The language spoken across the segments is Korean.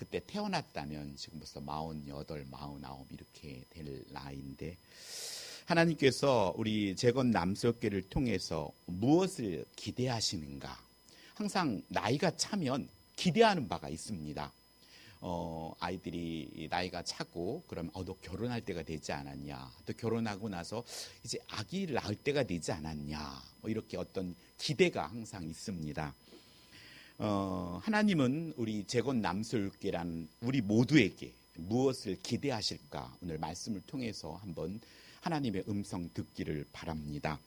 그때 태어났다면 지금 벌써 48, 49 이렇게 될 나이인데 하나님께서 우리 재건 남수교회를 통해서 무엇을 기대하시는가? 항상 나이가 차면 기대하는 바가 있습니다. 아이들이 나이가 차고 그러면 너 결혼할 때가 되지 않았냐? 또 결혼하고 나서 이제 아기를 낳을 때가 되지 않았냐? 이렇게 어떤 기대가 항상 있습니다. 하나님은 우리 재건 남수교회라는 우리 모두에게 무엇을 기대하실까? 오늘 말씀을 통해서 한번 하나님의 음성 듣기를 바랍니다.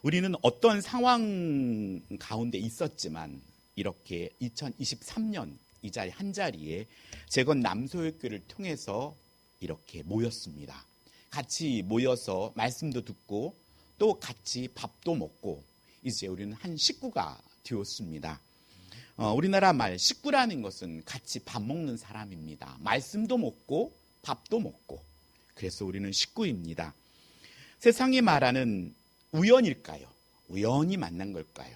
우리는 어떤 상황 가운데 있었지만 이렇게 2023년 이 자리 한 자리에 재건 남소교회를 통해서 이렇게 모였습니다. 같이 모여서 말씀도 듣고 또 같이 밥도 먹고 이제 우리는 한 식구가 되었습니다. 우리나라 말 식구라는 것은 같이 밥 먹는 사람입니다. 말씀도 먹고 밥도 먹고 그래서 우리는 식구입니다. 세상이 말하는 우연일까요? 우연히 만난 걸까요?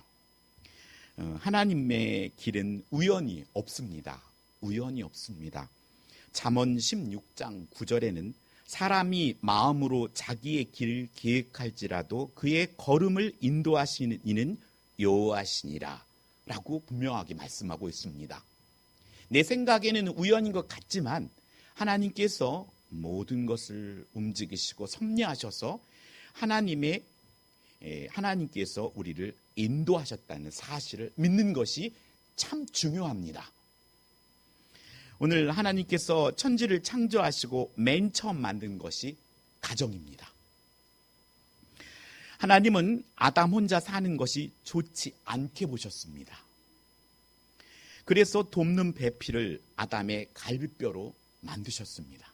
하나님의 길은 우연이 없습니다. 우연이 없습니다. 잠언 16장 9절에는 사람이 마음으로 자기의 길을 계획할지라도 그의 걸음을 인도하시는 이는 여호와시니라 라고 분명하게 말씀하고 있습니다. 내 생각에는 우연인 것 같지만 하나님께서 모든 것을 움직이시고 섭리하셔서 하나님께서 우리를 인도하셨다는 사실을 믿는 것이 참 중요합니다. 오늘 하나님께서 천지를 창조하시고 맨 처음 만든 것이 가정입니다. 하나님은 아담 혼자 사는 것이 좋지 않게 보셨습니다. 그래서 돕는 배필을 아담의 갈비뼈로 만드셨습니다.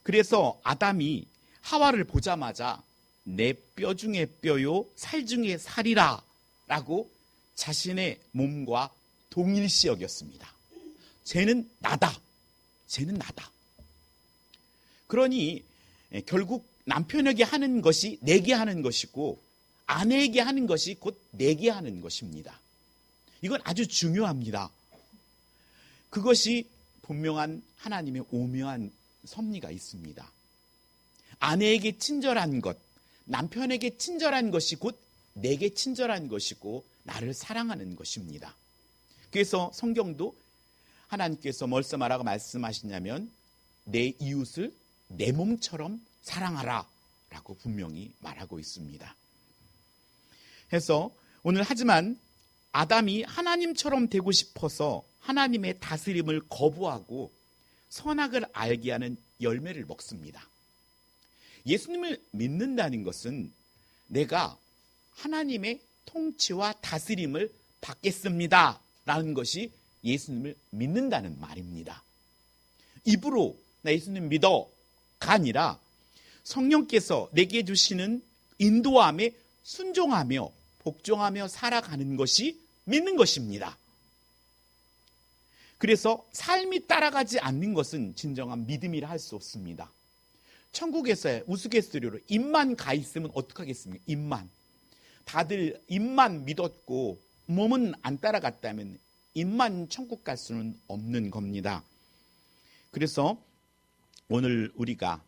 그래서 아담이 하와를 보자마자 내 뼈 중에 뼈요 살 중에 살이라 라고 자신의 몸과 동일시 여겼습니다. 쟤는 나다. 쟤는 나다. 그러니 결국 남편에게 하는 것이 내게 하는 것이고 아내에게 하는 것이 곧 내게 하는 것입니다. 이건 아주 중요합니다. 그것이 분명한 하나님의 오묘한 섭리가 있습니다. 아내에게 친절한 것, 남편에게 친절한 것이 곧 내게 친절한 것이고 나를 사랑하는 것입니다. 그래서 성경도 하나님께서 뭘서 말하고 말씀하시냐면 내 이웃을 내 몸처럼 사랑하라 라고 분명히 말하고 있습니다. 그래서 오늘 하지만 아담이 하나님처럼 되고 싶어서 하나님의 다스림을 거부하고 선악을 알게 하는 열매를 먹습니다. 예수님을 믿는다는 것은 내가 하나님의 통치와 다스림을 받겠습니다 라는 것이 예수님을 믿는다는 말입니다. 입으로 나 예수님 믿어가 아니라 성령께서 내게 주시는 인도함에 순종하며 복종하며 살아가는 것이 믿는 것입니다. 그래서 삶이 따라가지 않는 것은 진정한 믿음이라 할 수 없습니다. 천국에서의 우스갯소리로 입만 가 있으면 어떡하겠습니까? 입만. 다들 입만 믿었고 몸은 안 따라갔다면 입만 천국 갈 수는 없는 겁니다. 그래서 오늘 우리가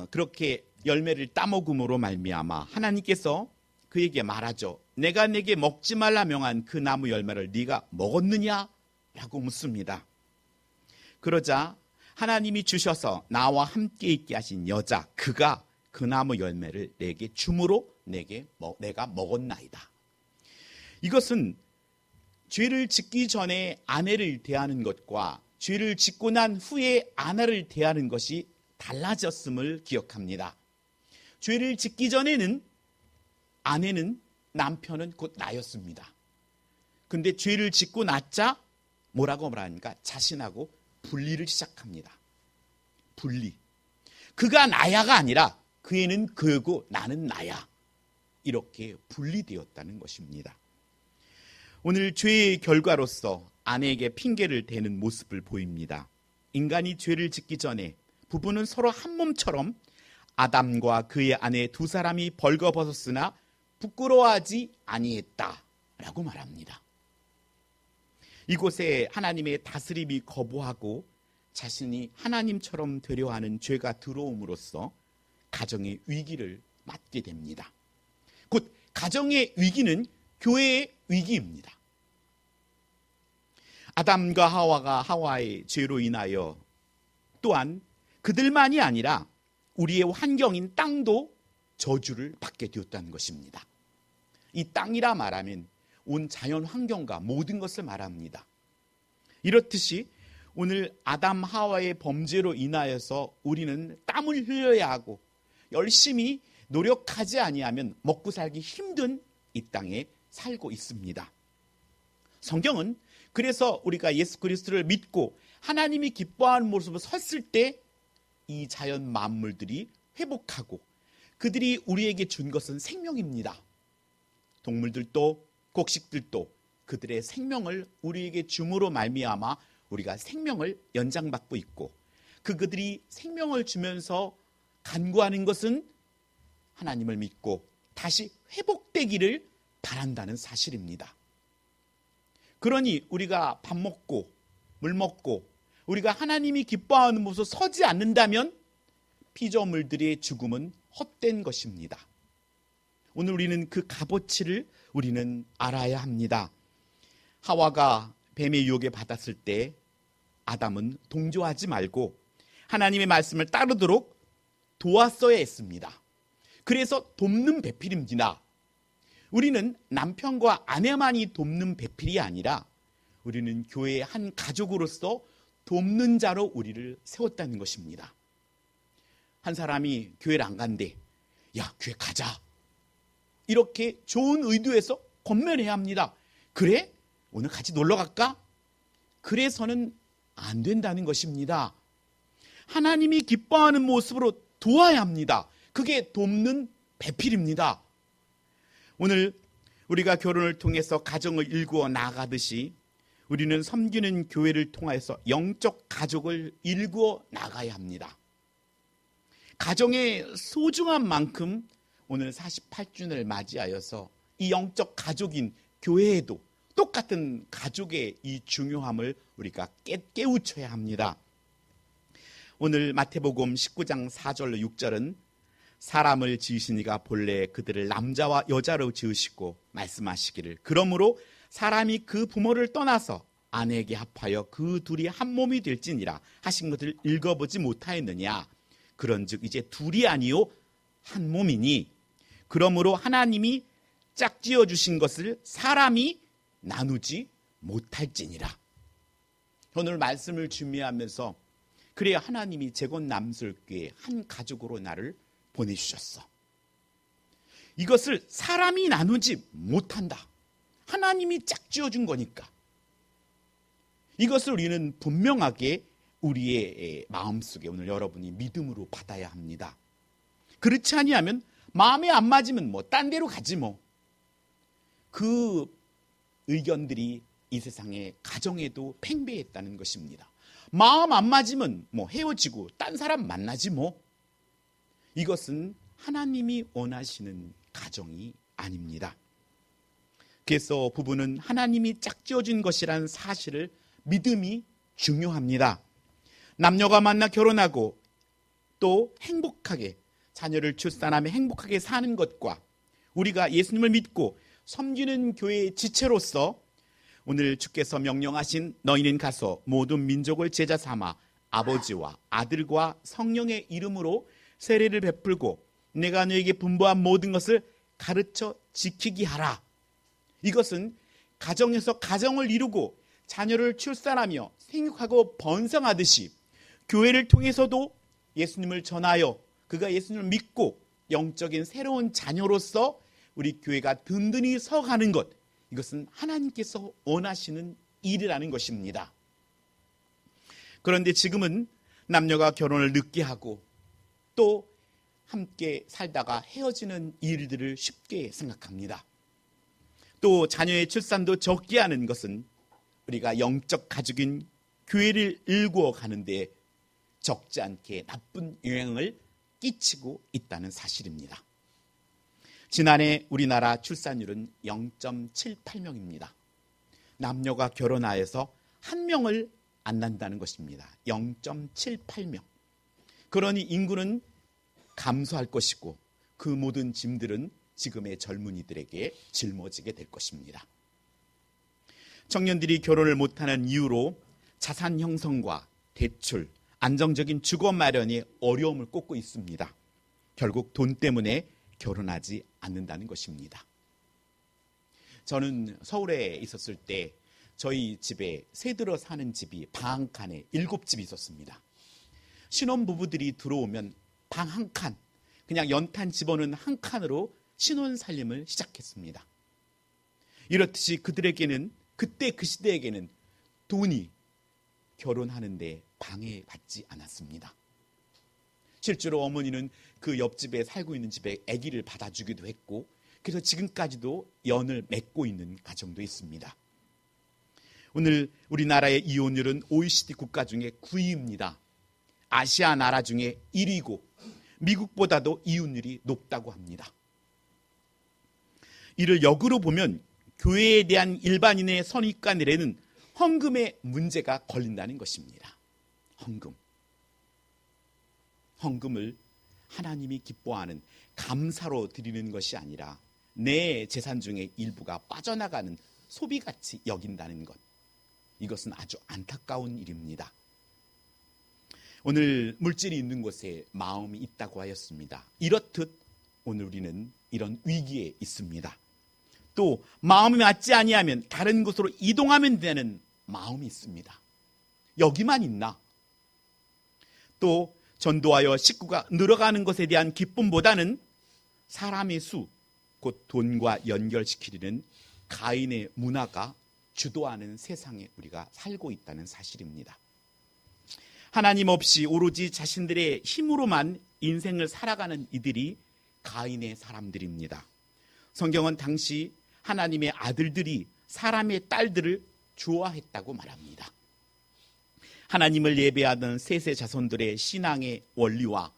그렇게 열매를 따먹음으로 말미암아 하나님께서 그에게 말하죠. 내가 네게 먹지 말라 명한 그 나무 열매를 네가 먹었느냐? 라고 묻습니다. 그러자 하나님이 주셔서 나와 함께 있게 하신 여자 그가 그 나무 열매를 내게 주므로 내가 먹었나이다. 이것은 죄를 짓기 전에 아내를 대하는 것과 죄를 짓고 난 후에 아내를 대하는 것이 달라졌음을 기억합니다. 죄를 짓기 전에는 아내는 남편은 곧 나였습니다. 근데 죄를 짓고 났자 뭐라고 말하니까 자신하고 분리를 시작합니다. 분리. 그가 나야가 아니라 그애는 그고 나는 나야. 이렇게 분리되었다는 것입니다. 오늘 죄의 결과로서 아내에게 핑계를 대는 모습을 보입니다. 인간이 죄를 짓기 전에 부부는 서로 한 몸처럼 아담과 그의 아내 두 사람이 벌거벗었으나 부끄러워하지 아니했다라고 말합니다. 이곳에 하나님의 다스림이 거부하고 자신이 하나님처럼 되려 하는 죄가 들어옴으로써 가정의 위기를 맞게 됩니다. 곧 가정의 위기는 교회의 위기입니다. 아담과 하와가 하와의 죄로 인하여 또한 그들만이 아니라 우리의 환경인 땅도 저주를 받게 되었다는 것입니다. 이 땅이라 말하면 온 자연 환경과 모든 것을 말합니다. 이렇듯이 오늘 아담 하와의 범죄로 인하여서 우리는 땀을 흘려야 하고 열심히 노력하지 아니하면 먹고 살기 힘든 이 땅에 살고 있습니다. 성경은 그래서 우리가 예수 그리스도를 믿고 하나님이 기뻐하는 모습을 섰을 때 이 자연 만물들이 회복하고 그들이 우리에게 준 것은 생명입니다. 동물들도 곡식들도 그들의 생명을 우리에게 줌으로 말미암아 우리가 생명을 연장받고 있고 그들이 생명을 주면서 간구하는 것은 하나님을 믿고 다시 회복되기를 바란다는 사실입니다. 그러니 우리가 밥 먹고 물 먹고 우리가 하나님이 기뻐하는 모습 서지 않는다면 피조물들의 죽음은 헛된 것입니다. 오늘 우리는 그 값어치를 우리는 알아야 합니다. 하와가 뱀의 유혹에 받았을 때 아담은 동조하지 말고 하나님의 말씀을 따르도록 도왔어야 했습니다. 그래서 돕는 배필입니다. 우리는 남편과 아내만이 돕는 배필이 아니라 우리는 교회의 한 가족으로서 돕는 자로 우리를 세웠다는 것입니다. 한 사람이 교회를 안 간대. 야, 교회 가자. 이렇게 좋은 의도에서 권면해야 합니다. 그래? 오늘 같이 놀러 갈까? 그래서는 안 된다는 것입니다. 하나님이 기뻐하는 모습으로 도와야 합니다. 그게 돕는 배필입니다. 오늘 우리가 결혼을 통해서 가정을 일구어 나가듯이 우리는 섬기는 교회를 통해서 영적 가족을 일구어 나가야 합니다. 가정의 소중한 만큼 오늘 48주년을 맞이하여서 이 영적 가족인 교회에도 똑같은 가족의 이 중요함을 우리가 깨우쳐야 합니다. 오늘 마태복음 19장 4절로 6절은 사람을 지으신 이가 본래 그들을 남자와 여자로 지으시고 말씀하시기를 그러므로 사람이 그 부모를 떠나서 아내에게 합하여 그 둘이 한 몸이 될지니라 하신 것을 읽어보지 못하였느냐. 그런즉 이제 둘이 아니요 한 몸이니 그러므로 하나님이 짝지어 주신 것을 사람이 나누지 못할지니라. 오늘 말씀을 준비하면서 그래야 하나님이 재건남설교회 한 가족으로 나를 보내주셨어. 이것을 사람이 나누지 못한다. 하나님이 짝지어 준 거니까. 이것을 우리는 분명하게 우리의 마음속에 오늘 여러분이 믿음으로 받아야 합니다. 그렇지 아니하면 마음에 안 맞으면 뭐 딴 데로 가지 뭐. 그 의견들이 이 세상의 가정에도 팽배했다는 것입니다. 마음 안 맞으면 뭐 헤어지고 딴 사람 만나지 뭐. 이것은 하나님이 원하시는 가정이 아닙니다. 그래서 부부는 하나님이 짝지어진 것이라는 사실을 믿음이 중요합니다. 남녀가 만나 결혼하고 또 행복하게 자녀를 출산하며 행복하게 사는 것과 우리가 예수님을 믿고 섬기는 교회의 지체로서 오늘 주께서 명령하신 너희는 가서 모든 민족을 제자 삼아 아버지와 아들과 성령의 이름으로 세례를 베풀고 내가 너에게 분부한 모든 것을 가르쳐 지키게 하라. 이것은 가정에서 가정을 이루고 자녀를 출산하며 생육하고 번성하듯이 교회를 통해서도 예수님을 전하여 그가 예수님을 믿고 영적인 새로운 자녀로서 우리 교회가 든든히 서가는 것, 이것은 하나님께서 원하시는 일이라는 것입니다. 그런데 지금은 남녀가 결혼을 늦게 하고 또 함께 살다가 헤어지는 일들을 쉽게 생각합니다. 또 자녀의 출산도 적게 하는 것은 우리가 영적 가족인 교회를 일구어 가는데 적지 않게 나쁜 영향을 끼치고 있다는 사실입니다. 지난해 우리나라 출산율은 0.78명입니다. 남녀가 결혼하여서 한 명을 안 낳는다는 것입니다. 0.78명. 그러니 인구는 감소할 것이고 그 모든 짐들은 지금의 젊은이들에게 짊어지게 될 것입니다. 청년들이 결혼을 못하는 이유로 자산 형성과 대출, 안정적인 주거 마련이 어려움을 꼽고 있습니다. 결국 돈 때문에 결혼하지 않는다는 것입니다. 저는 서울에 있었을 때 저희 집에 새 들어 사는 집이 방 한 칸에 7집이 있었습니다. 신혼부부들이 들어오면 방 한 칸, 그냥 연탄 집어넣은 한 칸으로 신혼 살림을 시작했습니다. 이렇듯이 그들에게는 그때 그 시대에게는 돈이 결혼하는데 방해받지 않았습니다. 실제로 어머니는 그 옆집에 살고 있는 집에 아기를 받아주기도 했고 그래서 지금까지도 연을 맺고 있는 가정도 있습니다. 오늘 우리나라의 이혼율은 OECD 국가 중에 9위입니다. 아시아 나라 중에 1위고 미국보다도 이혼율이 높다고 합니다. 이를 역으로 보면 교회에 대한 일반인의 선입관에는 헌금의 문제가 걸린다는 것입니다. 헌금을 하나님이 기뻐하는 감사로 드리는 것이 아니라 내 재산 중에 일부가 빠져나가는 소비같이 여긴다는 것. 이것은 아주 안타까운 일입니다. 오늘 물질이 있는 곳에 마음이 있다고 하였습니다. 이렇듯 오늘 우리는 이런 위기에 있습니다. 또 마음이 맞지 아니하면 다른 곳으로 이동하면 되는 마음이 있습니다. 여기만 있나? 또 전도하여 식구가 늘어가는 것에 대한 기쁨보다는 사람의 수, 곧 돈과 연결시키려는 가인의 문화가 주도하는 세상에 우리가 살고 있다는 사실입니다. 하나님 없이 오로지 자신들의 힘으로만 인생을 살아가는 이들이 가인의 사람들입니다. 성경은 당시 하나님의 아들들이 사람의 딸들을 좋아했다고 말합니다. 하나님을 예배하던 셋의 자손들의 신앙의 원리와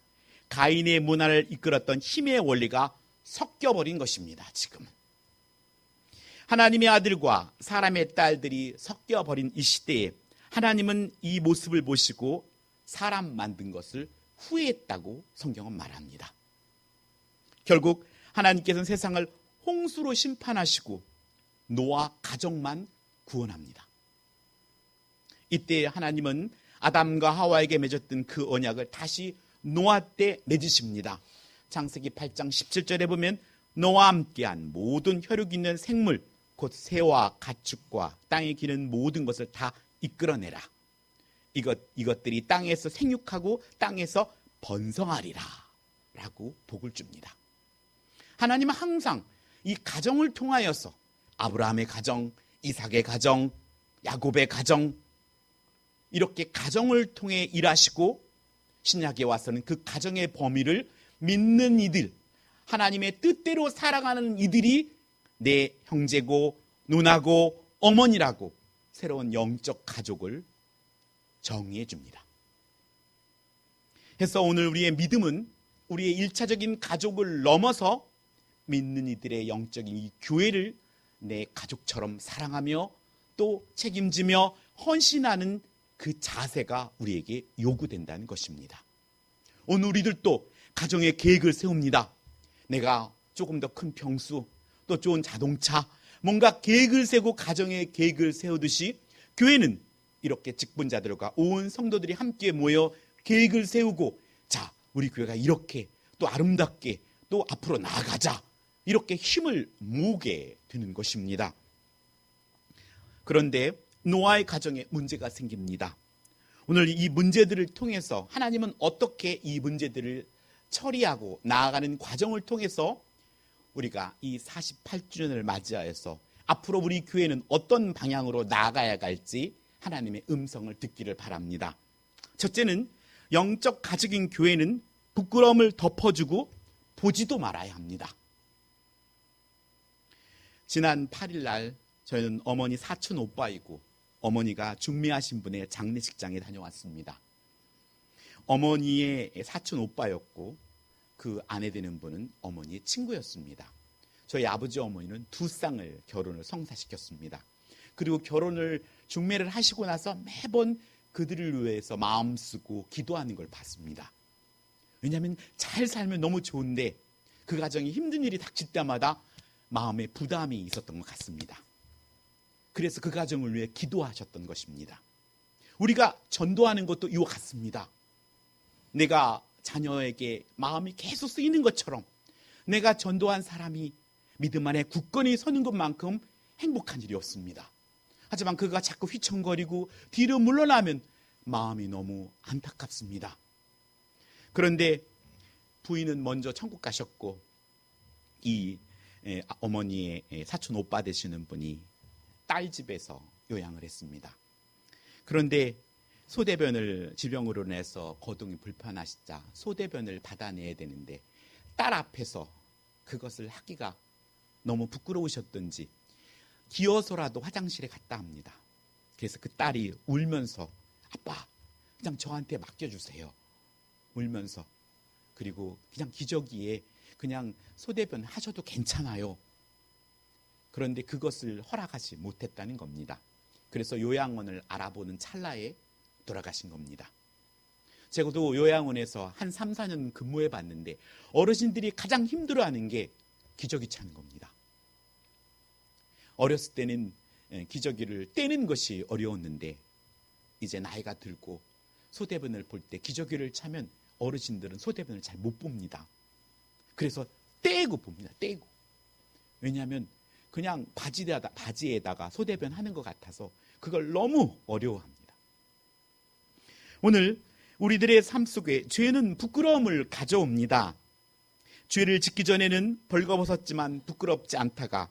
가인의 문화를 이끌었던 힘의 원리가 섞여버린 것입니다. 지금은 하나님의 아들과 사람의 딸들이 섞여버린 이 시대에 하나님은 이 모습을 보시고 사람 만든 것을 후회했다고 성경은 말합니다. 결국 하나님께서는 세상을 홍수로 심판하시고 노아 가족만 구원합니다. 이때 하나님은 아담과 하와에게 맺었던 그 언약을 다시 노아 때 맺으십니다. 창세기 8장 17절에 보면 노아와 함께한 모든 혈육 있는 생물 곧 새와 가축과 땅에 기는 모든 것을 다 이끌어내라. 이것들이 땅에서 생육하고 땅에서 번성하리라 라고 복을 줍니다. 하나님은 항상 이 가정을 통하여서 아브라함의 가정, 이삭의 가정, 야곱의 가정 이렇게 가정을 통해 일하시고 신약에 와서는 그 가정의 범위를 믿는 이들, 하나님의 뜻대로 살아가는 이들이 내 형제고 누나고 어머니라고 새로운 영적 가족을 정의해 줍니다. 그래서 오늘 우리의 믿음은 우리의 일차적인 가족을 넘어서 믿는 이들의 영적인 이 교회를 내 가족처럼 사랑하며 또 책임지며 헌신하는 그 자세가 우리에게 요구된다는 것입니다. 오늘 우리들도 가정의 계획을 세웁니다. 내가 조금 더 큰 평수, 또 좋은 자동차, 뭔가 계획을 세우고 가정의 계획을 세우듯이 교회는 이렇게 직분자들과 온 성도들이 함께 모여 계획을 세우고 자, 우리 교회가 이렇게 또 아름답게 또 앞으로 나아가자 이렇게 힘을 모으게 되는 것입니다. 그런데 노아의 가정에 문제가 생깁니다. 오늘 이 문제들을 통해서 하나님은 어떻게 이 문제들을 처리하고 나아가는 과정을 통해서 우리가 이 48주년을 맞이하여서 앞으로 우리 교회는 어떤 방향으로 나아가야 할지 하나님의 음성을 듣기를 바랍니다. 첫째는 영적 가족인 교회는 부끄러움을 덮어주고 보지도 말아야 합니다. 지난 8일 날 저희는 어머니 사촌 오빠이고 어머니가 중매하신 분의 장례식장에 다녀왔습니다. 어머니의 사촌 오빠였고 그 아내 되는 분은 어머니의 친구였습니다. 저희 아버지 어머니는 두 쌍을 결혼을 성사시켰습니다. 그리고 결혼을 중매를 하시고 나서 매번 그들을 위해서 마음 쓰고 기도하는 걸 봤습니다. 왜냐하면 잘 살면 너무 좋은데 그 가정이 힘든 일이 닥칠 때마다 마음에 부담이 있었던 것 같습니다. 그래서 그 가정을 위해 기도하셨던 것입니다. 우리가 전도하는 것도 이와 같습니다. 내가 자녀에게 마음이 계속 쓰이는 것처럼 내가 전도한 사람이 믿음 안에 굳건히 서는 것만큼 행복한 일이 없습니다. 하지만 그가 자꾸 휘청거리고 뒤로 물러나면 마음이 너무 안타깝습니다. 그런데 부인은 먼저 천국 가셨고 이 어머니의 사촌 오빠 되시는 분이 딸 집에서 요양을 했습니다. 그런데 소대변을 질병으로 인해서 거동이 불편하시자 소대변을 받아내야 되는데 딸 앞에서 그것을 하기가 너무 부끄러우셨던지 기어서라도 화장실에 갔다 합니다. 그래서 그 딸이 울면서 아빠 그냥 저한테 맡겨주세요. 울면서 그리고 그냥 기저귀에 그냥 소대변 하셔도 괜찮아요. 그런데 그것을 허락하지 못했다는 겁니다. 그래서 요양원을 알아보는 찰나에 돌아가신 겁니다. 제가도 요양원에서 한 3, 4년 근무해 봤는데 어르신들이 가장 힘들어하는 게 기저귀 차는 겁니다. 어렸을 때는 기저귀를 떼는 것이 어려웠는데 이제 나이가 들고 소대변을 볼 때 기저귀를 차면 어르신들은 소대변을 잘 못 봅니다. 그래서 떼고 봅니다. 떼고. 왜냐하면 그냥 바지에다가 소대변 하는 것 같아서 그걸 너무 어려워합니다. 오늘 우리들의 삶 속에 죄는 부끄러움을 가져옵니다. 죄를 짓기 전에는 벌거벗었지만 부끄럽지 않다가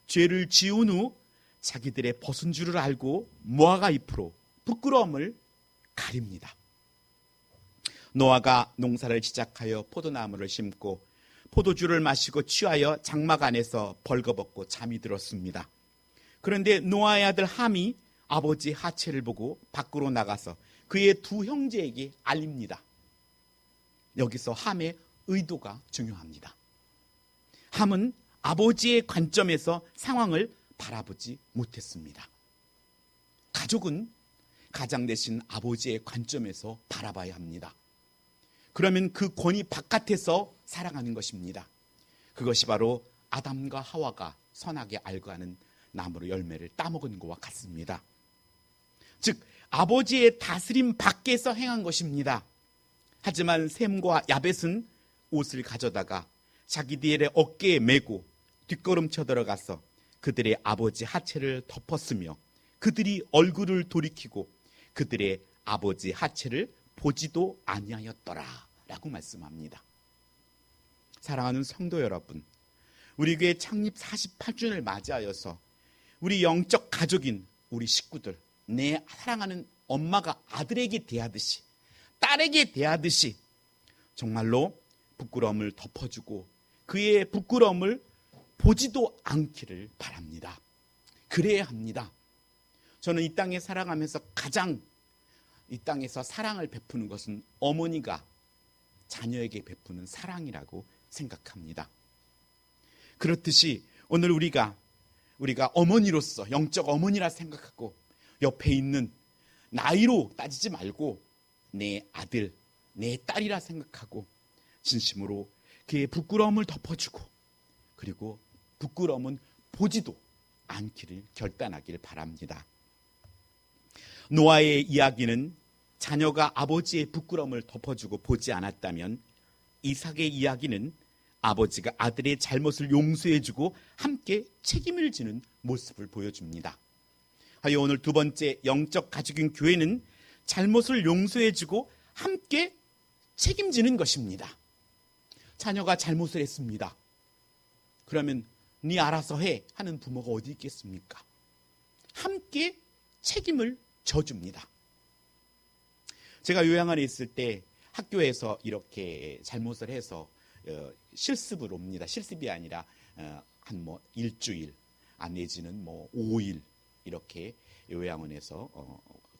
죄를 지은 후 자기들의 벗은 줄을 알고 무화과 잎으로 부끄러움을 가립니다. 노아가 농사를 시작하여 포도나무를 심고 포도주를 마시고 취하여 장막 안에서 벌거벗고 잠이 들었습니다. 그런데 노아의 아들 함이 아버지 하체를 보고 밖으로 나가서 그의 두 형제에게 알립니다. 여기서 함의 의도가 중요합니다. 함은 아버지의 관점에서 상황을 바라보지 못했습니다. 가족은 가장 되신 아버지의 관점에서 바라봐야 합니다. 그러면 그 권위 바깥에서 살아가는 것입니다. 그것이 바로 아담과 하와가 선하게 알고 하는 나무로 열매를 따먹은 것과 같습니다. 즉 아버지의 다스림 밖에서 행한 것입니다. 하지만 셈과 야벳은 옷을 가져다가 자기들의 어깨에 메고 뒷걸음쳐 들어가서 그들의 아버지 하체를 덮었으며 그들이 얼굴을 돌이키고 그들의 아버지 하체를 보지도 아니하였더라 라고 말씀합니다. 사랑하는 성도 여러분, 우리 교회 창립 48주년을 맞이하여서 우리 영적 가족인 우리 식구들, 내 사랑하는 엄마가 아들에게 대하듯이 딸에게 대하듯이 정말로 부끄러움을 덮어주고 그의 부끄러움을 보지도 않기를 바랍니다. 그래야 합니다. 저는 이 땅에 살아가면서 가장 이 땅에서 사랑을 베푸는 것은 어머니가 자녀에게 베푸는 사랑이라고 생각합니다. 그렇듯이 오늘 우리가 어머니로서 영적 어머니라 생각하고 옆에 있는 나이로 따지지 말고 내 아들, 내 딸이라 생각하고 진심으로 그의 부끄러움을 덮어주고 그리고 부끄러움은 보지도 않기를 결단하길 바랍니다. 노아의 이야기는 자녀가 아버지의 부끄러움을 덮어주고 보지 않았다면 이삭의 이야기는 아버지가 아들의 잘못을 용서해주고 함께 책임을 지는 모습을 보여줍니다. 하여 오늘 두 번째 영적 가족인 교회는 잘못을 용서해주고 함께 책임지는 것입니다. 자녀가 잘못을 했습니다. 그러면 네 알아서 해 하는 부모가 어디 있겠습니까? 함께 책임을 져줍니다. 제가 요양원에 있을 때 학교에서 이렇게 잘못을 해서 실습을 옵니다. 실습이 아니라 한 일주일 내지는 5일 이렇게 요양원에서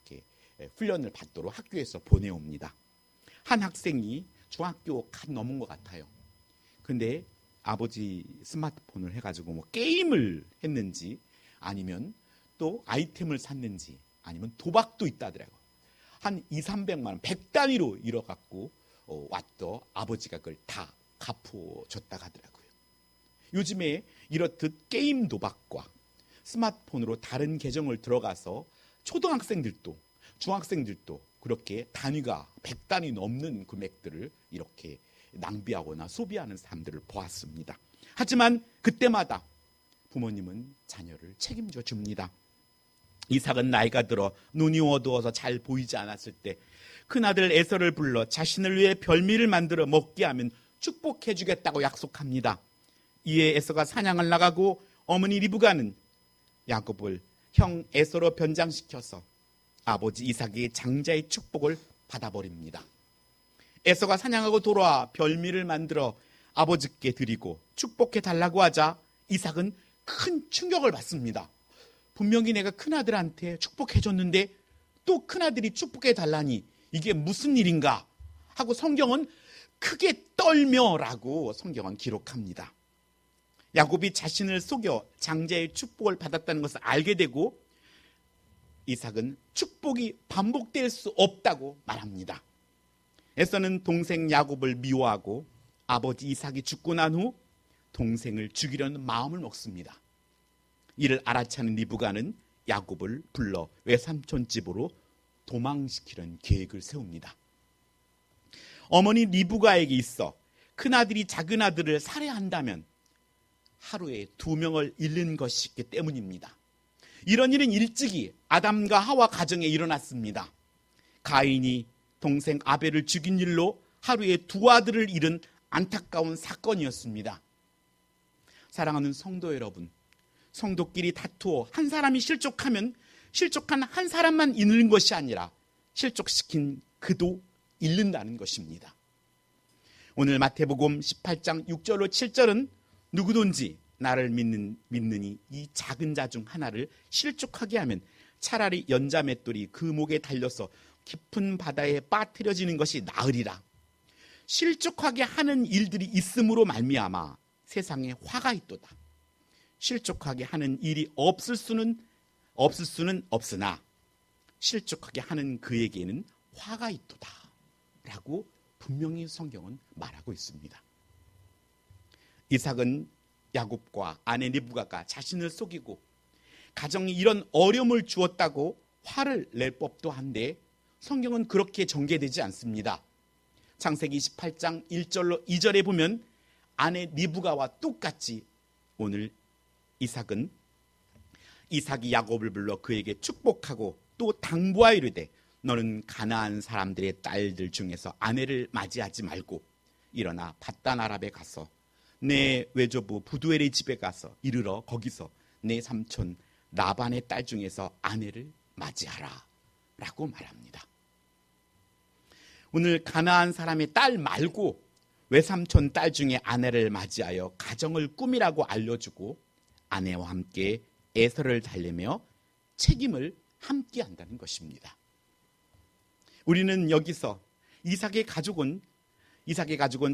이렇게 훈련을 받도록 학교에서 보내옵니다. 한 학생이 중학교 간 넘은 것 같아요. 근데 아버지 스마트폰을 해가지고 게임을 했는지 아니면 또 아이템을 샀는지 아니면 도박도 있다더라고요. 한 200~300만 원, 100단위로 잃어갖고 왔더 아버지가 그걸 다 갚아줬다고 하더라고요. 요즘에 이렇듯 게임 도박과 스마트폰으로 다른 계정을 들어가서 초등학생들도 중학생들도 그렇게 단위가 100단위 넘는 금액들을 이렇게 낭비하거나 소비하는 사람들을 보았습니다. 하지만 그때마다 부모님은 자녀를 책임져 줍니다. 이삭은 나이가 들어 눈이 어두워서 잘 보이지 않았을 때 큰아들 에서를 불러 자신을 위해 별미를 만들어 먹게 하면 축복해 주겠다고 약속합니다. 이에 에서가 사냥을 나가고 어머니 리브가는 야곱을 형 에서로 변장시켜서 아버지 이삭의 장자의 축복을 받아버립니다. 에서가 사냥하고 돌아와 별미를 만들어 아버지께 드리고 축복해 달라고 하자 이삭은 큰 충격을 받습니다. 분명히 내가 큰아들한테 축복해줬는데 또 큰아들이 축복해 달라니 이게 무슨 일인가 하고 성경은 크게 떨며라고 성경은 기록합니다. 야곱이 자신을 속여 장자의 축복을 받았다는 것을 알게 되고 이삭은 축복이 반복될 수 없다고 말합니다. 에서는 동생 야곱을 미워하고 아버지 이삭이 죽고 난 후 동생을 죽이려는 마음을 먹습니다. 이를 알아차는 리브가는 야곱을 불러 외삼촌 집으로 도망시키려는 계획을 세웁니다. 어머니 리브가에게 있어 큰아들이 작은아들을 살해한다면 하루에 2명을 잃는 것이기 때문입니다. 이런 일은 일찍이 아담과 하와 가정에 일어났습니다. 가인이 동생 아벨을 죽인 일로 하루에 2아들을 잃은 안타까운 사건이었습니다. 사랑하는 성도 여러분, 성도끼리 다투어 한 사람이 실족하면 실족한 한 사람만 잃는 것이 아니라 실족시킨 그도 잃는다는 것입니다. 오늘 마태복음 18장 6절로 7절은 누구든지 나를 믿느니 이 작은 자 중 하나를 실족하게 하면 차라리 연자맷돌이 그 목에 달려서 깊은 바다에 빠뜨려지는 것이 나으리라. 실족하게 하는 일들이 있음으로 말미암아 세상에 화가 있도다. 실족하게 하는 일이 없을 수는 없으나 실족하게 하는 그에게는 화가 있도다 라고 분명히 성경은 말하고 있습니다. 이삭은 야곱과 아내 리브가가 자신을 속이고 가정에 이런 어려움을 주었다고 화를 낼 법도 한데 성경은 그렇게 전개되지 않습니다. 창세기 28장 1절로 2절에 보면 아내 리브가와 똑같이 오늘 이삭이 야곱을 불러 그에게 축복하고 또 당부하여 이르되 너는 가나안 사람들의 딸들 중에서 아내를 맞이하지 말고 일어나 밧단 아랍에 가서 내 외조부 부두엘의 집에 가서 이르러 거기서 내 삼촌 라반의 딸 중에서 아내를 맞이하라 라고 말합니다. 오늘 가나안 사람의 딸 말고 외삼촌 딸 중에 아내를 맞이하여 가정을 꾸미라고 알려주고 아내와 함께 에서를 달래며 책임을 함께 한다는 것입니다. 우리는 여기서 이삭의 가족은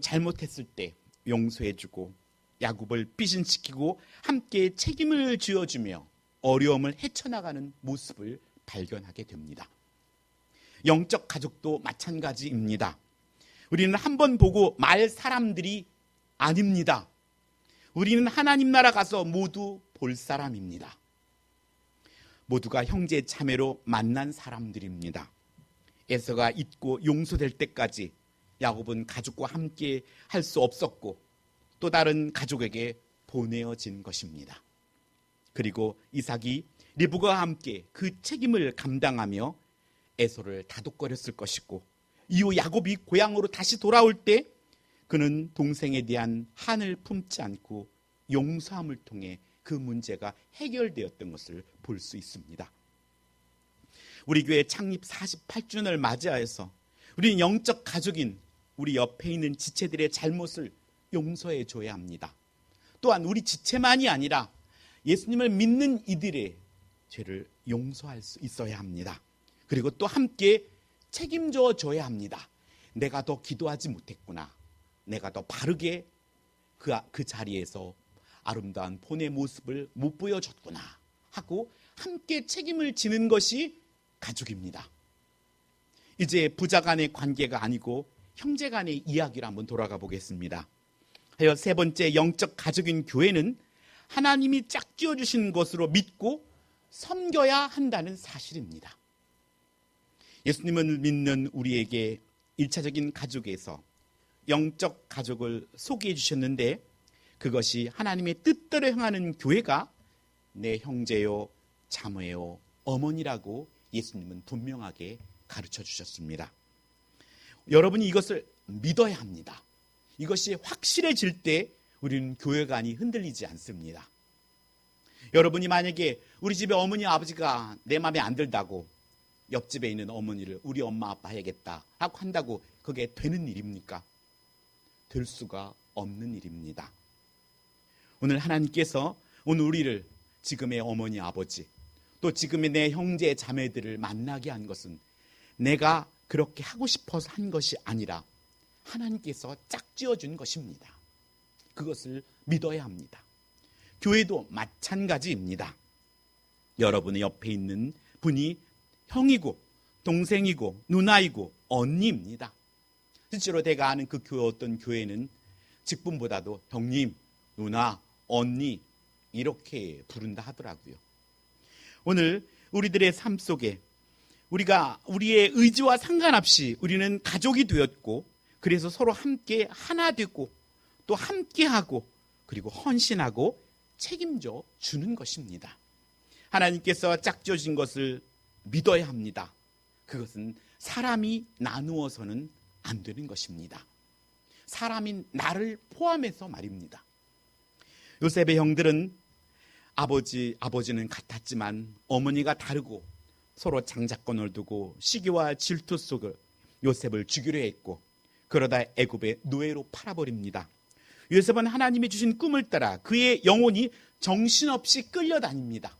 잘못했을 때 용서해주고 야곱을 피신시키고 함께 책임을 쥐어주며 어려움을 헤쳐나가는 모습을 발견하게 됩니다. 영적 가족도 마찬가지입니다. 우리는 한번 보고 말 사람들이 아닙니다. 우리는 하나님 나라 가서 모두 볼 사람입니다. 모두가 형제 자매로 만난 사람들입니다. 에서가 잊고 용서될 때까지 야곱은 가족과 함께 할 수 없었고 또 다른 가족에게 보내어진 것입니다. 그리고 이삭이 리브가와 함께 그 책임을 감당하며 에서를 다독거렸을 것이고 이후 야곱이 고향으로 다시 돌아올 때 그는 동생에 대한 한을 품지 않고 용서함을 통해 그 문제가 해결되었던 것을 볼 수 있습니다. 우리 교회 창립 48주년을 맞이하여서 우리는 영적 가족인 우리 옆에 있는 지체들의 잘못을 용서해 줘야 합니다. 또한 우리 지체만이 아니라 예수님을 믿는 이들의 죄를 용서할 수 있어야 합니다. 그리고 또 함께 책임져 줘야 합니다. 내가 더 기도하지 못했구나. 내가 더 바르게 그 자리에서 아름다운 본의 모습을 못 보여줬구나 하고 함께 책임을 지는 것이 가족입니다. 이제 부자 간의 관계가 아니고 형제 간의 이야기로 한번 돌아가 보겠습니다. 하여 세 번째 영적 가족인 교회는 하나님이 짝지어 주신 것으로 믿고 섬겨야 한다는 사실입니다. 예수님을 믿는 우리에게 1차적인 가족에서 영적 가족을 소개해 주셨는데, 그것이 하나님의 뜻대로 행하는 교회가 내 형제요, 자매요, 어머니라고 예수님은 분명하게 가르쳐 주셨습니다. 여러분이 이것을 믿어야 합니다. 이것이 확실해질 때 우리는 교회관이 흔들리지 않습니다. 여러분이 만약에 우리 집에 어머니 아버지가 내 마음에 안 들다고 옆집에 있는 어머니를 우리 엄마 아빠 해야겠다 하고 한다고 그게 되는 일입니까? 될 수가 없는 일입니다. 오늘 하나님께서 오늘 우리를 지금의 어머니 아버지 또 지금의 내 형제 자매들을 만나게 한 것은 내가 그렇게 하고 싶어서 한 것이 아니라 하나님께서 짝지어준 것입니다. 그것을 믿어야 합니다. 교회도 마찬가지입니다. 여러분의 옆에 있는 분이 형이고 동생이고 누나이고 언니입니다. 실제로 제가 아는 그 교회, 어떤 교회는 직분보다도 형님, 누나, 언니 이렇게 부른다 하더라고요. 오늘 우리들의 삶 속에 우리가 우리의 의지와 상관없이 우리는 가족이 되었고, 그래서 서로 함께 하나 되고 또 함께하고 그리고 헌신하고 책임져 주는 것입니다. 하나님께서 짝지어진 것을 믿어야 합니다. 그것은 사람이 나누어서는 안 되는 것입니다. 사람인 나를 포함해서 말입니다. 요셉의 형들은 아버지는 같았지만 어머니가 다르고 서로 장자권을 두고 시기와 질투 속을 요셉을 죽이려 했고, 그러다 애굽의 노예로 팔아버립니다. 요셉은 하나님이 주신 꿈을 따라 그의 영혼이 정신없이 끌려다닙니다.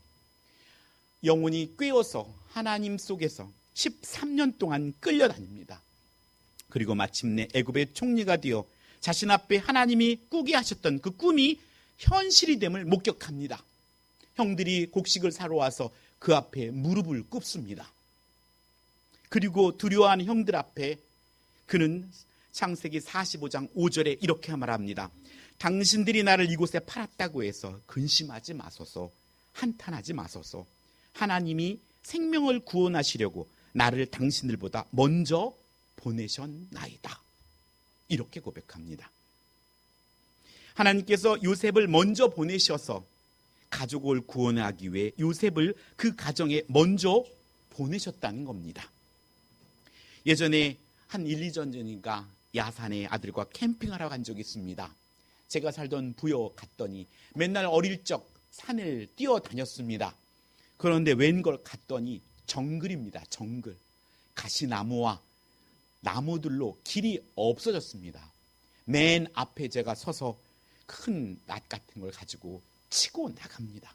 영혼이 꿰어서 하나님 속에서 13년 동안 끌려다닙니다. 그리고 마침내 애굽의 총리가 되어 자신 앞에 하나님이 꾸게 하셨던 그 꿈이 현실이 됨을 목격합니다. 형들이 곡식을 사러 와서 그 앞에 무릎을 꿇습니다. 그리고 두려워하는 형들 앞에 그는 창세기 45장 5절에 이렇게 말합니다. 당신들이 나를 이곳에 팔았다고 해서 근심하지 마소서, 한탄하지 마소서. 하나님이 생명을 구원하시려고 나를 당신들보다 먼저 보내셨나이다. 이렇게 고백합니다. 하나님께서 요셉을 먼저 보내셔서 가족을 구원하기 위해 요셉을 그 가정에 먼저 보내셨다는 겁니다. 예전에 한 1, 2년 전인가 야산에 아들과 캠핑하러 간 적이 있습니다. 제가 살던 부여 갔더니 맨날 어릴 적 산을 뛰어다녔습니다. 그런데 웬걸 갔더니 정글입니다. 정글. 가시나무와 나무들로 길이 없어졌습니다. 맨 앞에 제가 서서 큰 낫 같은 걸 가지고 치고 나갑니다.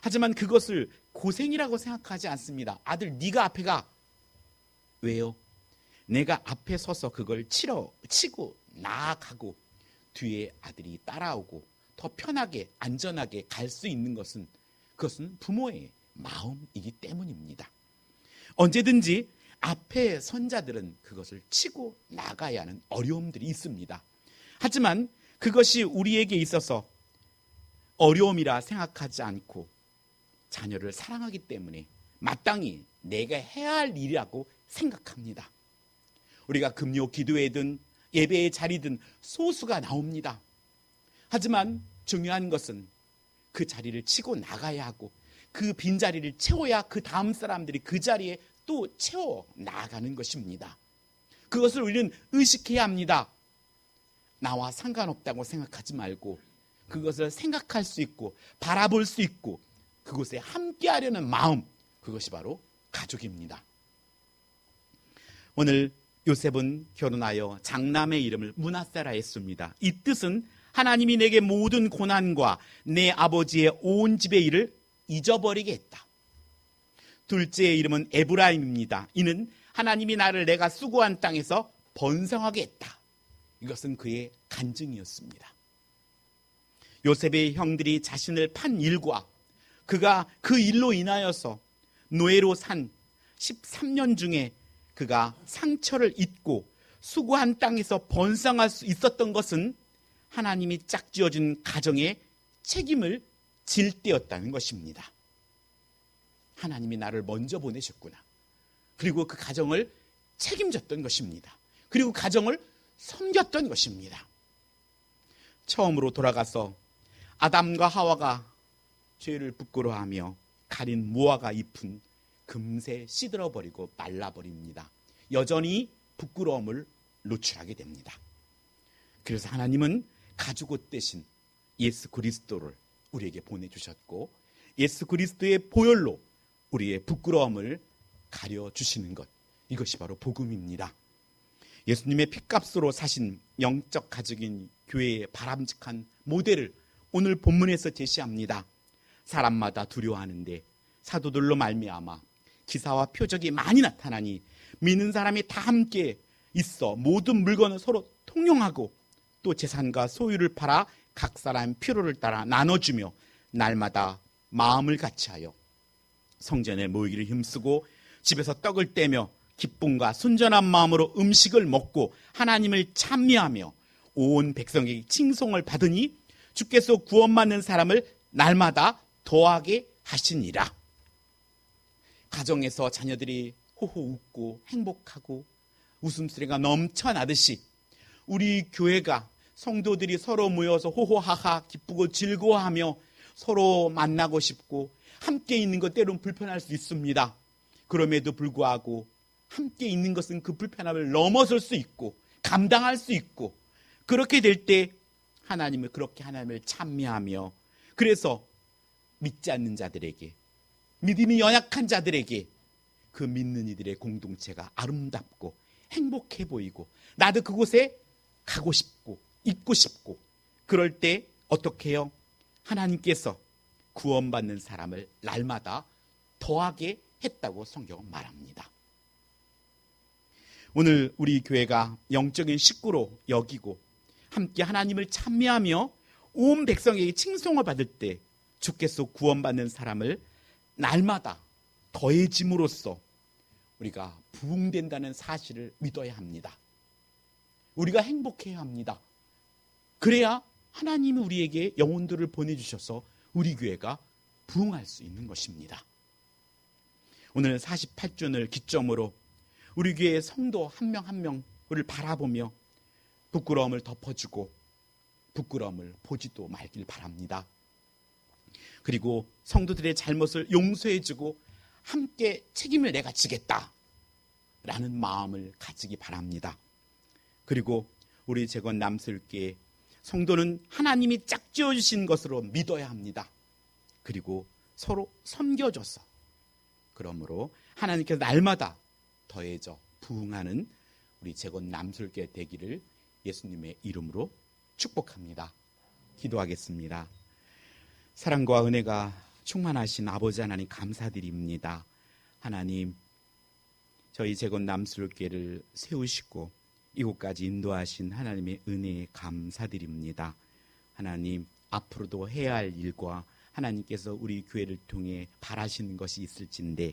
하지만 그것을 고생이라고 생각하지 않습니다. 아들, 네가 앞에 가. 왜요? 내가 앞에 서서 그걸 치고 나아가고 뒤에 아들이 따라오고 더 편하게 안전하게 갈 수 있는 것은 그것은 부모의 마음이기 때문입니다. 언제든지 앞에 선자들은 그것을 치고 나가야 하는 어려움들이 있습니다. 하지만 그것이 우리에게 있어서 어려움이라 생각하지 않고 자녀를 사랑하기 때문에 마땅히 내가 해야 할 일이라고 생각합니다. 우리가 금요 기도회든 예배의 자리든 소수가 나옵니다. 하지만 중요한 것은 그 자리를 치고 나가야 하고 그 빈자리를 채워야 그 다음 사람들이 그 자리에 또 채워 나가는 것입니다. 그것을 우리는 의식해야 합니다. 나와 상관없다고 생각하지 말고 그것을 생각할 수 있고 바라볼 수 있고 그곳에 함께하려는 마음, 그것이 바로 가족입니다. 오늘 요셉은 결혼하여 장남의 이름을 므낫세라 했습니다. 이 뜻은 하나님이 내게 모든 고난과 내 아버지의 온 집의 일을 잊어버리게 했다. 둘째의 이름은 에브라임입니다. 이는 하나님이 나를 내가 수고한 땅에서 번성하게 했다. 이것은 그의 간증이었습니다. 요셉의 형들이 자신을 판 일과 그가 그 일로 인하여서 노예로 산 13년 중에 그가 상처를 입고 수고한 땅에서 번성할 수 있었던 것은 하나님이 짝지어준 가정의 책임을 질 때였다는 것입니다. 하나님이 나를 먼저 보내셨구나. 그리고 그 가정을 책임졌던 것입니다. 그리고 가정을 섬겼던 것입니다. 처음으로 돌아가서 아담과 하와가 죄를 부끄러워하며 가린 무화과 잎은 금세 시들어버리고 말라버립니다. 여전히 부끄러움을 노출하게 됩니다. 그래서 하나님은 가죽옷 대신 예수 그리스도를 우리에게 보내주셨고 예수 그리스도의 보혈로 우리의 부끄러움을 가려주시는 것, 이것이 바로 복음입니다. 예수님의 핏값으로 사신 영적 가족인 교회의 바람직한 모델을 오늘 본문에서 제시합니다. 사람마다 두려워하는데 사도들로 말미암아 기사와 표적이 많이 나타나니 믿는 사람이 다 함께 있어 모든 물건을 서로 통용하고 또 재산과 소유를 팔아 각 사람 필요를 따라 나눠주며 날마다 마음을 같이하여 성전에 모이기를 힘쓰고 집에서 떡을 떼며 기쁨과 순전한 마음으로 음식을 먹고 하나님을 찬미하며 온 백성에게 칭송을 받으니 주께서 구원받는 사람을 날마다 더하게 하시니라. 가정에서 자녀들이 호호 웃고 행복하고 웃음소리가 넘쳐나듯이 우리 교회가 성도들이 서로 모여서 호호하하 기쁘고 즐거워하며 서로 만나고 싶고 함께 있는 것 때로는 불편할 수 있습니다. 그럼에도 불구하고 함께 있는 것은 그 불편함을 넘어설 수 있고 감당할 수 있고 그렇게 될 때 하나님을 그렇게 하나님을 찬미하며 그래서 믿지 않는 자들에게 믿음이 연약한 자들에게 그 믿는 이들의 공동체가 아름답고 행복해 보이고 나도 그곳에 가고 싶고 있고 싶고 그럴 때 어떻게 해요? 하나님께서 구원받는 사람을 날마다 더하게 했다고 성경은 말합니다. 오늘 우리 교회가 영적인 식구로 여기고 함께 하나님을 찬미하며 온 백성에게 칭송을 받을 때 주께서 구원받는 사람을 날마다 더해짐으로써 우리가 부흥된다는 사실을 믿어야 합니다. 우리가 행복해야 합니다. 그래야 하나님이 우리에게 영혼들을 보내주셔서 우리 교회가 부흥할 수 있는 것입니다. 오늘 48주년을 기점으로 우리 교회의 성도 한 명 한 명을 바라보며 부끄러움을 덮어주고 부끄러움을 보지도 말길 바랍니다. 그리고 성도들의 잘못을 용서해주고 함께 책임을 내가 지겠다라는 마음을 가지기 바랍니다. 그리고 우리 재건 남슬교회 성도는 하나님이 짝지어 주신 것으로 믿어야 합니다. 그리고 서로 섬겨줘서 그러므로 하나님께서 날마다 더해져 부흥하는 우리 재건 남슬교회 되기를 예수님의 이름으로 축복합니다. 기도하겠습니다. 사랑과 은혜가 충만하신 아버지 하나님 감사드립니다. 하나님 저희 재건 남슬교회를 세우시고 이곳까지 인도하신 하나님의 은혜에 감사드립니다. 하나님 앞으로도 해야 할 일과 하나님께서 우리 교회를 통해 바라시는 것이 있을진데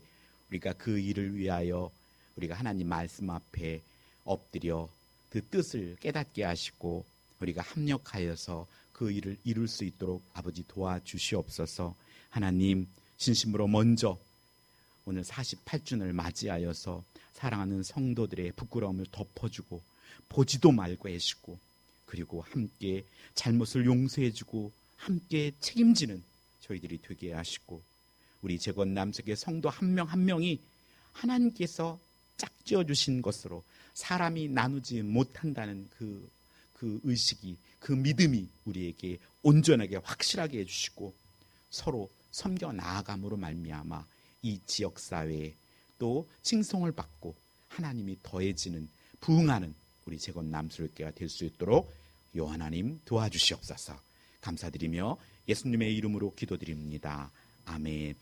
우리가 그 일을 위하여 우리가 하나님 말씀 앞에 엎드려 그 뜻을 깨닫게 하시고 우리가 합력하여서 그 일을 이룰 수 있도록 아버지 도와주시옵소서. 하나님 진심으로 먼저 오늘 48주년을 맞이하여서 사랑하는 성도들의 부끄러움을 덮어주고 보지도 말고 해주고 그리고 함께 잘못을 용서해주고 함께 책임지는 저희들이 되게 하시고 우리 재건 남색의 성도 한 명 한 명이 하나님께서 짝지어 주신 것으로 사람이 나누지 못한다는 그 의식이 그 믿음이 우리에게 온전하게 확실하게 해주시고 서로 섬겨 나아감으로 말미암아 이 지역사회에 또 칭송을 받고 하나님이 더해지는 부흥하는 우리 재건 남슬교회가 될 수 있도록 요 하나님 도와주시옵소서. 감사드리며 예수님의 이름으로 기도드립니다. 아멘.